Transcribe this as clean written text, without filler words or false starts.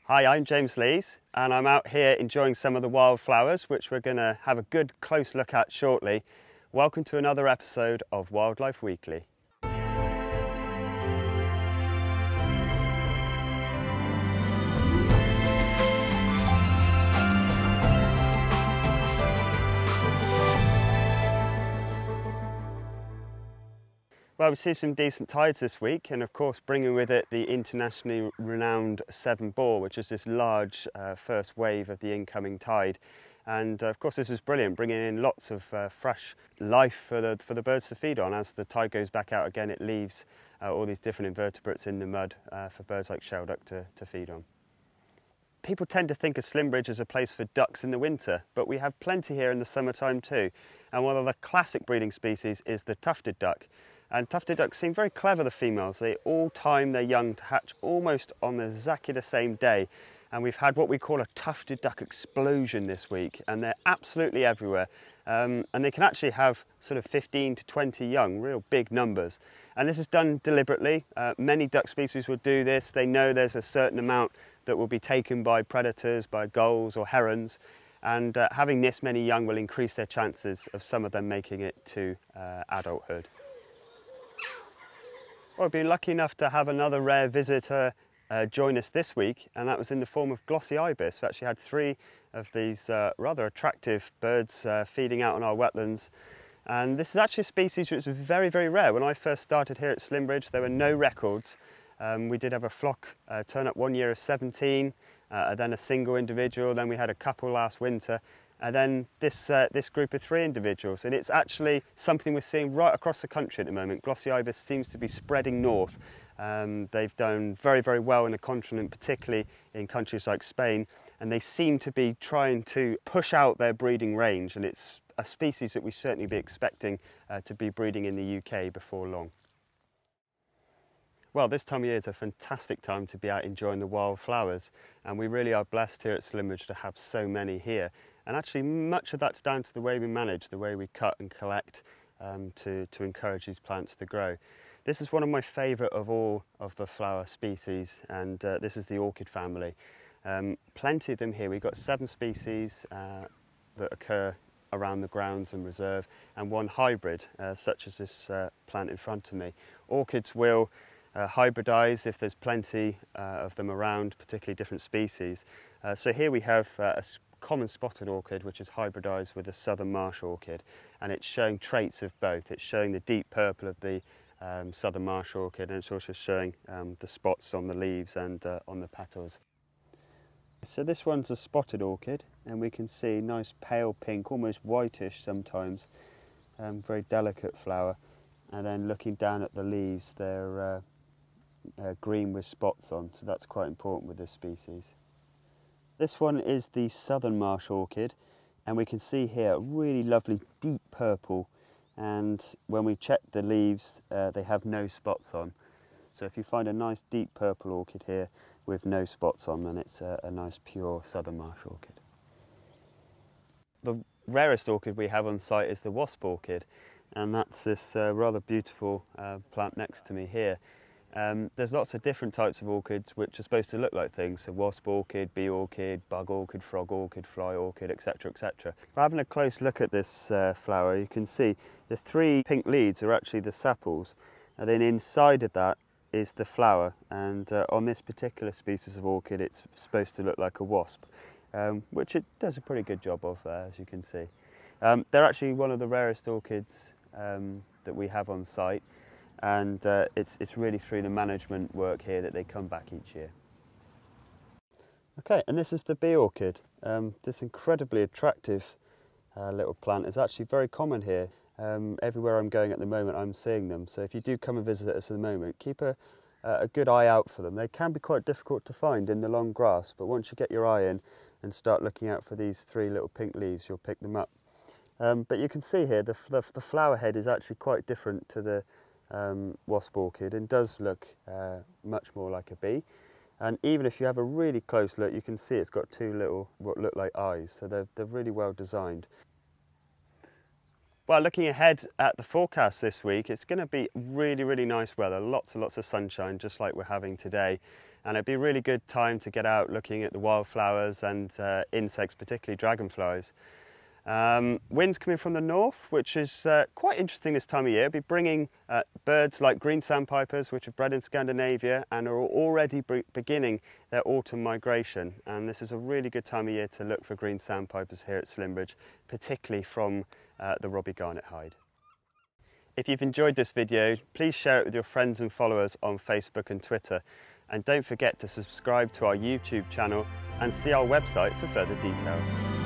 Hi, I'm James Lees and I'm out here enjoying some of the wildflowers which we're going to have a good close look at shortly. Welcome to another episode of Wildlife Weekly. Well, we see some decent tides this week, and of course bringing with it the internationally renowned Severn Bore, which is this large first wave of the incoming tide. And of course this is brilliant, bringing in lots of fresh life for the birds to feed on. As the tide goes back out again, it leaves all these different invertebrates in the mud for birds like shelduck to feed on. People tend to think of Slimbridge as a place for ducks in the winter, but we have plenty here in the summertime too. And one of the classic breeding species is the tufted duck. And tufted ducks seem very clever, the females. They all time their young to hatch almost on exactly the same day. And we've had what we call a tufted duck explosion this week, and they're absolutely everywhere. And they can actually have sort of 15 to 20 young, real big numbers. And this is done deliberately. Many duck species will do this. They know there's a certain amount that will be taken by predators, by gulls or herons. And having this many young will increase their chances of some of them making it to adulthood. Well, I've been lucky enough to have another rare visitor join us this week, and that was in the form of Glossy Ibis. We actually had 3 of these rather attractive birds feeding out on our wetlands. And this is actually a species which is very, very rare. When I first started here at Slimbridge, there were no records. We did have a flock turn up one year of 17, then a single individual, then we had a couple last winter. And then this group of 3 individuals, and it's actually something we're seeing right across the country at the moment. Glossy Ibis seems to be spreading north. They've done very, very well in the continent, particularly in countries like Spain, and they seem to be trying to push out their breeding range, and it's a species that we certainly be expecting to be breeding in the UK before long. Well, this time of year is a fantastic time to be out enjoying the wildflowers, and we really are blessed here at Slimbridge to have so many here. And actually much of that's down to the way we manage, the way we cut and collect to encourage these plants to grow. This is one of my favourite of all of the flower species, and this is the orchid family. Plenty of them here. We've got 7 species that occur around the grounds and reserve, and 1 hybrid, such as this plant in front of me. Orchids will hybridize if there's plenty of them around, particularly different species. So here we have a common spotted orchid which is hybridized with a southern marsh orchid, and it's showing traits of both. It's showing the deep purple of the southern marsh orchid, and it's also showing the spots on the leaves and on the petals. So this one's a spotted orchid, and we can see nice pale pink, almost whitish sometimes, very delicate flower. And then looking down at the leaves, they're green with spots on, so that's quite important with this species. This one is the southern marsh orchid, and we can see here a really lovely deep purple, and when we check the leaves they have no spots on. So if you find a nice deep purple orchid here with no spots on, then it's a nice pure southern marsh orchid. The rarest orchid we have on site is the wasp orchid, and that's this rather beautiful plant next to me here. There's lots of different types of orchids which are supposed to look like things, so wasp orchid, bee orchid, bug orchid, frog orchid, fly orchid, etc, etc. Having a close look at this flower, you can see the 3 pink leads are actually the sepals, and then inside of that is the flower, and on this particular species of orchid it's supposed to look like a wasp, which it does a pretty good job of, as you can see. They're actually one of the rarest orchids that we have on site, and it's really through the management work here that they come back each year. Okay, and this is the bee orchid. This incredibly attractive little plant is actually very common here. Everywhere I'm going at the moment I'm seeing them, so if you do come and visit us at the moment, keep a good eye out for them. They can be quite difficult to find in the long grass, but once you get your eye in and start looking out for these 3 little pink leaves, you'll pick them up. But you can see here the flower head is actually quite different to the wasp orchid, and does look much more like a bee. And even if you have a really close look, you can see it's got 2 little what look like eyes, so they're really well designed. Well, looking ahead at the forecast this week, it's going to be really, really nice weather, lots and lots of sunshine, just like we're having today. and it'd be a really good time to get out looking at the wildflowers and insects, particularly dragonflies. Winds coming from the north, which is quite interesting this time of year. Be bringing birds like green sandpipers, which are bred in Scandinavia and are already beginning their autumn migration. And this is a really good time of year to look for green sandpipers here at Slimbridge, particularly from the Robbie Garnet hide. If you've enjoyed this video, please share it with your friends and followers on Facebook and Twitter. And don't forget to subscribe to our YouTube channel and see our website for further details.